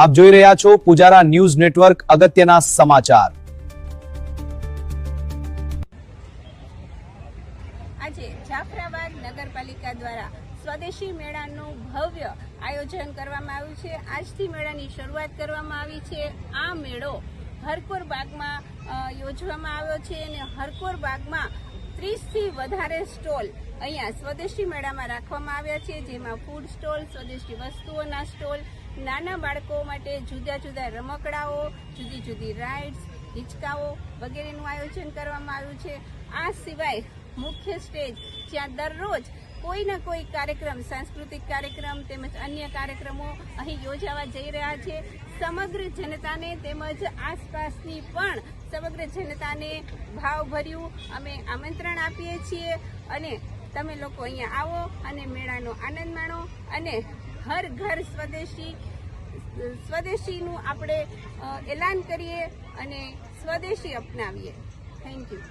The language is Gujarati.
આપ જોઈ રહ્યા છો પુજારા ન્યૂઝ નેટવર્ક અગત્યના સમાચાર। આજે જાફરાબાદ નગરપાલિકા દ્વારા સ્વદેશી મેળાનું ભવ્ય આયોજન કરવામાં આવ્યું છે। આજથી મેળાની શરૂઆત કરવામાં આવી છે। આ મેળો હરકોર બાગમાં યોજવામાં આવ્યો છે અને હરકોર બાગમાં 30થી વધારે સ્ટોલ અહીંયા સ્વદેશી મેળામાં રાખવામાં આવ્યા છે, જેમાં ફૂડ સ્ટોલ, સ્વદેશી વસ્તુઓના સ્ટોલ, નાના બાળકો માટે જુદા જુદા રમકડાઓ, જુદી જુદી રાઇડ્સ, હિંચકાઓ વગેરેનું આયોજન કરવામાં આવ્યું છે। આ સિવાય મુખ્ય સ્ટેજ જ્યાં દરરોજ કોઈના કોઈ કાર્યક્રમ, સાંસ્કૃતિક કાર્યક્રમ તેમજ અન્ય કાર્યક્રમો અહીં યોજાવા જઈ રહ્યા છે। સમગ્ર જનતાને તેમજ આસપાસની પણ સમગ્ર જનતાને ભાવભર્યું અમે આમંત્રણ આપીએ છીએ અને તમે લોકો અહીંયા આવો અને મેળાનો આનંદ માણો અને હર ઘર સ્વદેશીનું આપણે એલાન કરીએ અને સ્વદેશી અપનાવીએ। Thank you.